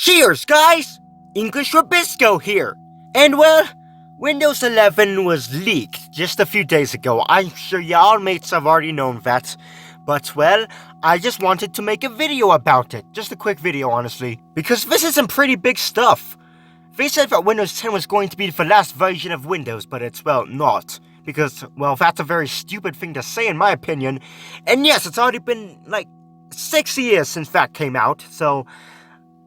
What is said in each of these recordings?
Cheers, guys! English Rabisco here. And well, Windows 11 was leaked just a few days ago. I'm sure y'all mates have already known that. But well, I just wanted to make a video about it. Just a quick video, honestly. Because this is some pretty big stuff. They said that Windows 10 was going to be the last version of Windows, but it's, well, not. Because, well, that's a very stupid thing to say in my opinion. And yes, it's already been, like, 6 years since that came out, so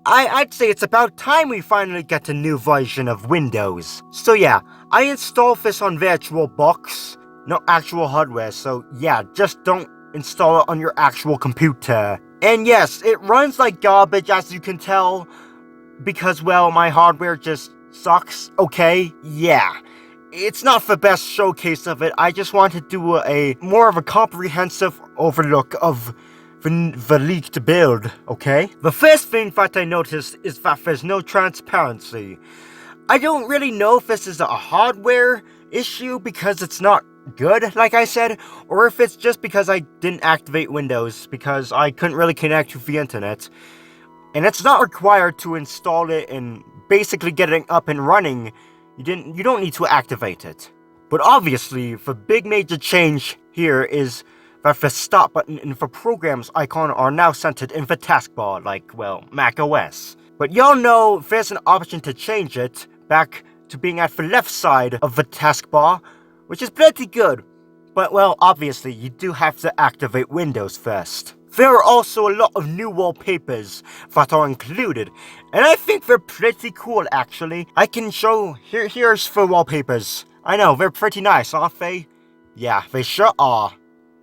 I'd say it's about time we finally get a new version of Windows. So yeah, I installed this on VirtualBox, not actual hardware, so yeah, just don't install it on your actual computer. And yes, it runs like garbage as you can tell, because well, my hardware just sucks, okay? Yeah. It's not the best showcase of it, I just want to do a more of a comprehensive overlook of the leaked build, okay? The first thing that I noticed is that there's no transparency. I don't really know if this is a hardware issue because it's not good, like I said, or if it's just because I didn't activate Windows because I couldn't really connect to the internet. And it's not required to install it and basically get it up and running. You don't need to activate it. But obviously, the big major change here is that the stop button and the programs icon are now centered in the taskbar, like, well, Mac OS. But y'all know there's an option to change it back to being at the left side of the taskbar, which is pretty good. But, well, obviously, you do have to activate Windows first. There are also a lot of new wallpapers that are included, and I think they're pretty cool, actually. I can show, here's the wallpapers. I know, they're pretty nice, aren't they? Yeah, they sure are.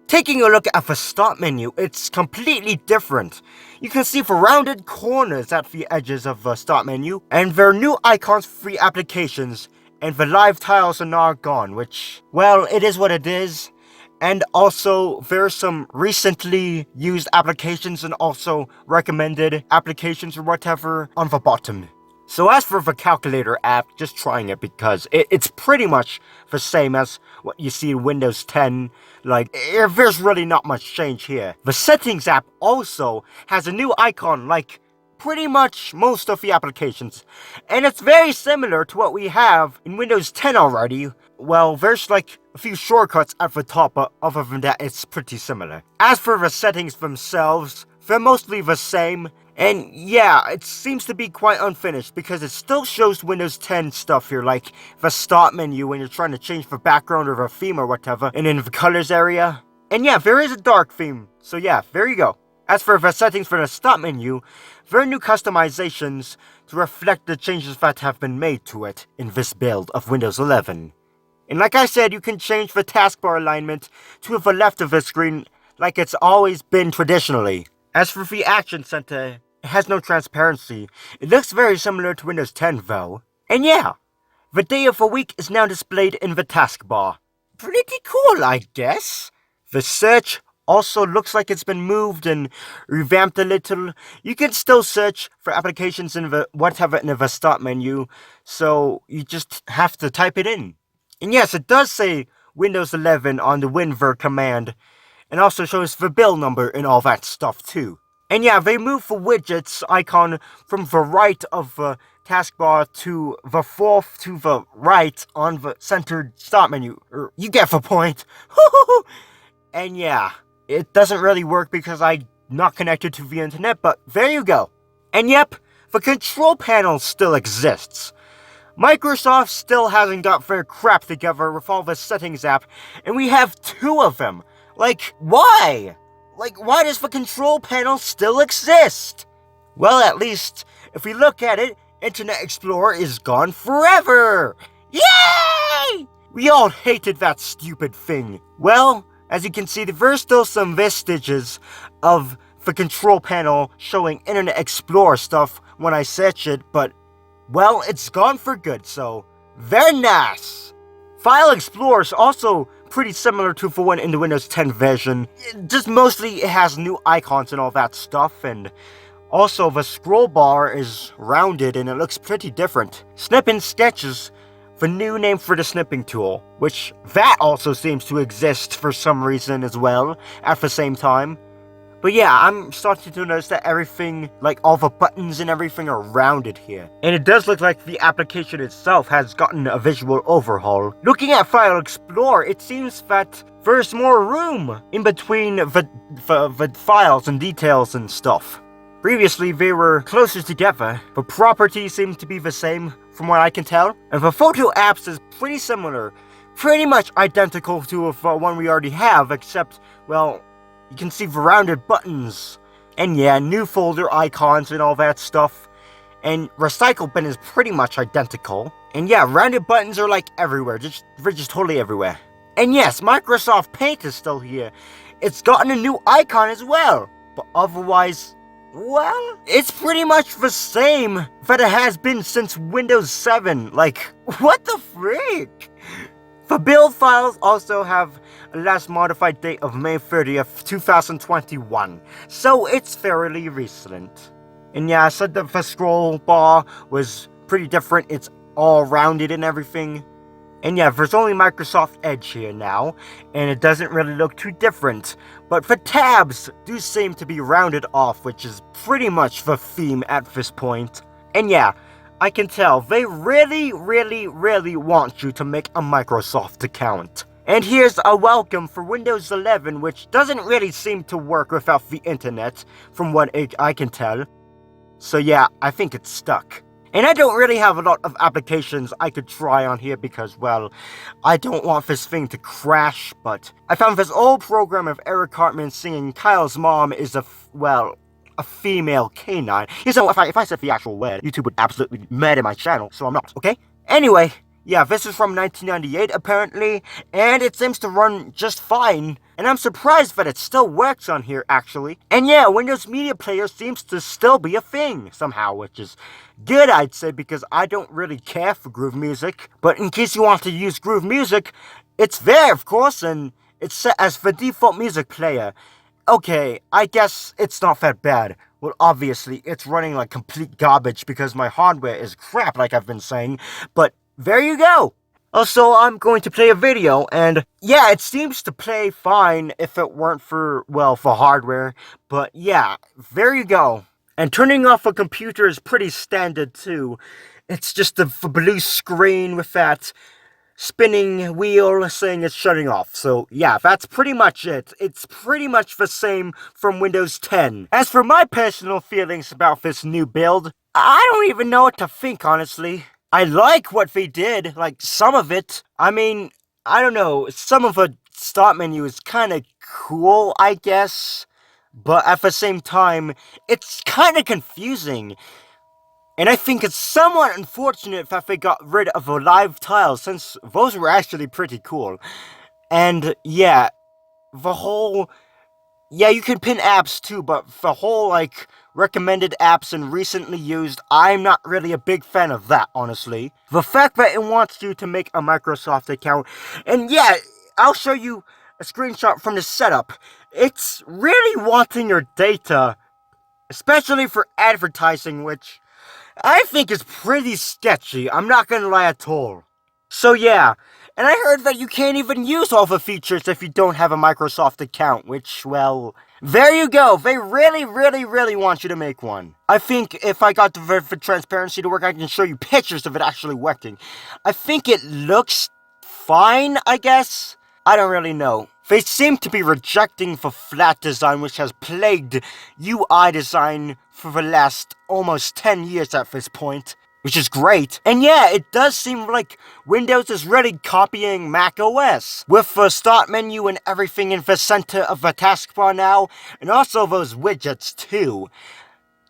Taking a look at the start menu, it's completely different. You can see the rounded corners at the edges of the start menu, and there are new icons for the applications, and the live tiles are now gone, which, well, it is what it is. And also, there's some recently used applications and also recommended applications or whatever on the bottom. So as for the calculator app, just trying it because it's pretty much the same as what you see in Windows 10. Like, there's really not much change here. The settings app also has a new icon like pretty much most of the applications. And it's very similar to what we have in Windows 10 already. Well, there's like a few shortcuts at the top, but other than that, it's pretty similar. As for the settings themselves, they're mostly the same. And yeah, it seems to be quite unfinished because it still shows Windows 10 stuff here, like the start menu when you're trying to change the background or the theme or whatever, and in the colors area. And yeah, there is a dark theme, so yeah, there you go. As for the settings for the start menu, there are new customizations to reflect the changes that have been made to it in this build of Windows 11. And like I said, you can change the taskbar alignment to the left of the screen like it's always been traditionally. As for the Action Center, it has no transparency. It looks very similar to Windows 10 though. And yeah, the day of the week is now displayed in the taskbar. Pretty cool, I guess. The search also looks like it's been moved and revamped a little. You can still search for applications in the whatever in the start menu, so you just have to type it in. And yes, it does say Windows 11 on the WinVer command, and also shows the build number and all that stuff too. And yeah, they moved the widgets icon from the right of the taskbar to the fourth to the right on the centered start menu. You get the point. And yeah, it doesn't really work because I'm not connected to the internet, but there you go. And yep, the control panel still exists. Microsoft still hasn't got their crap together with all the settings app, and we have 2 of them. Like, why? Like, why does the control panel still exist? Well, at least, if we look at it, Internet Explorer is gone forever! Yay! We all hated that stupid thing. Well, as you can see, there's still some vestiges of the control panel showing Internet Explorer stuff when I search it, but, well, it's gone for good, so very nice. File Explorer is also pretty similar to the one in the Windows 10 version. Just mostly it has new icons and all that stuff, and also the scroll bar is rounded and it looks pretty different. Snipping Sketches, the new name for the snipping tool, which that also seems to exist for some reason as well at the same time. But yeah, I'm starting to notice that everything, like all the buttons and everything are rounded here. And it does look like the application itself has gotten a visual overhaul. Looking at File Explorer, it seems that there's more room in between the files and details and stuff. Previously, they were closer together. The properties seem to be the same, from what I can tell. And the photo apps is pretty similar. Pretty much identical to the one we already have, except, well, you can see the rounded buttons. And yeah, new folder icons and all that stuff. And recycle bin is pretty much identical. And yeah, rounded buttons are like everywhere. They're just totally everywhere. And yes, Microsoft Paint is still here. It's gotten a new icon as well. But otherwise, well, it's pretty much the same that it has been since Windows 7. Like, what the freak? The build files also have a last modified date of May 30th, 2021, so it's fairly recent. And yeah, I said that the scroll bar was pretty different, it's all rounded and everything. And yeah, there's only Microsoft Edge here now, and it doesn't really look too different. But the tabs do seem to be rounded off, which is pretty much the theme at this point. And yeah, I can tell they really want you to make a Microsoft account. And here's a welcome for Windows 11, which doesn't really seem to work without the internet, from what I can tell. So yeah, I think it's stuck. And I don't really have a lot of applications I could try on here because, well, I don't want this thing to crash, but I found this old program of Eric Cartman singing Kyle's mom is a female canine. You know, if I said the actual word, YouTube would absolutely murder my channel, so I'm not, okay? Anyway, yeah, this is from 1998, apparently, and it seems to run just fine. And I'm surprised that it still works on here, actually. And yeah, Windows Media Player seems to still be a thing, somehow, which is good, I'd say, because I don't really care for Groove Music. But in case you want to use Groove Music, it's there, of course, and it's set as the default music player. Okay, I guess it's not that bad. Well, obviously, it's running like complete garbage because my hardware is crap, like I've been saying, but there you go! Also, I'm going to play a video, and yeah, it seems to play fine if it weren't for, well, for hardware, but yeah, there you go. And turning off a computer is pretty standard, too. It's just a blue screen with that spinning wheel saying it's shutting off. So yeah, that's pretty much it. It's pretty much the same from Windows 10. As for my personal feelings about this new build, I don't even know what to think, honestly. I like what they did, like some of it. I mean, I don't know, some of the start menu is kind of cool, I guess. But at the same time, it's kind of confusing. And I think it's somewhat unfortunate that they got rid of the live tiles, since those were actually pretty cool. And yeah, the whole... Yeah, you can pin apps too, but the whole, like, recommended apps and recently used, I'm not really a big fan of that, honestly. The fact that it wants you to make a Microsoft account, and yeah, I'll show you a screenshot from the setup. It's really wanting your data, especially for advertising, which I think is pretty sketchy, I'm not gonna lie at all. So yeah, and I heard that you can't even use all the features if you don't have a Microsoft account, which, well, there you go, they really want you to make one. I think if I got the transparency to work, I can show you pictures of it actually working. I think it looks fine, I guess? I don't really know. They seem to be rejecting the flat design, which has plagued UI design for the last almost 10 years at this point, which is great. And yeah, it does seem like Windows is really copying Mac OS, with the start menu and everything in the center of the taskbar now, and also those widgets too.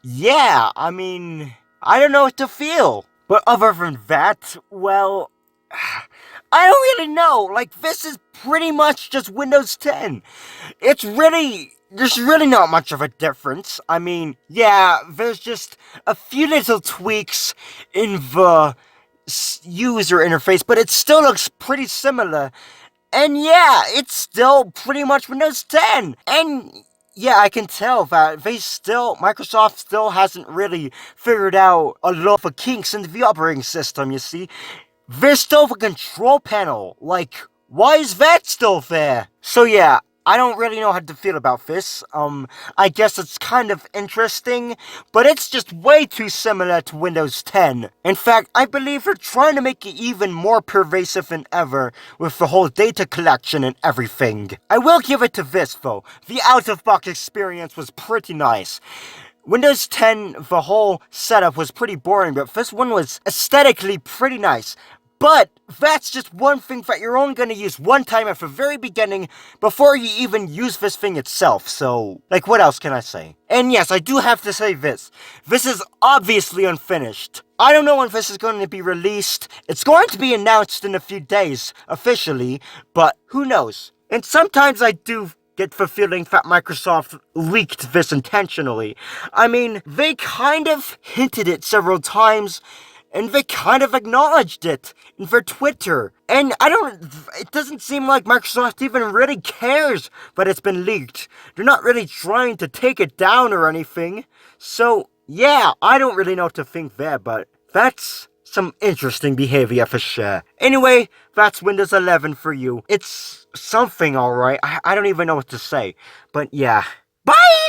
Yeah, I mean, I don't know what to feel. But other than that, well, I don't really know. Like, this is pretty much just Windows 10. There's really not much of a difference. I mean, yeah, there's just a few little tweaks in the user interface, but it still looks pretty similar. And yeah, it's still pretty much Windows 10. And yeah, I can tell that Microsoft still hasn't really figured out a lot of the kinks in the operating system, you see. There's still the control panel. Like, why is that still there? So yeah, I don't really know how to feel about this. I guess it's kind of interesting, but it's just way too similar to Windows 10. In fact, I believe they're trying to make it even more pervasive than ever with the whole data collection and everything. I will give it to this though. The out-of-box experience was pretty nice. Windows 10, the whole setup was pretty boring, but this one was aesthetically pretty nice. But that's just one thing that you're only going to use one time at the very beginning before you even use this thing itself, so, like, what else can I say? And yes, I do have to say this. This is obviously unfinished. I don't know when this is going to be released. It's going to be announced in a few days, officially, but who knows? And sometimes I do get the feeling that Microsoft leaked this intentionally. I mean, they kind of hinted it several times, and they kind of acknowledged it in their Twitter. And it doesn't seem like Microsoft even really cares that it's been leaked. They're not really trying to take it down or anything. So, yeah, I don't really know what to think there, but that's some interesting behavior for sure. Anyway, that's Windows 11 for you. It's something, alright. I don't even know what to say. But yeah. Bye!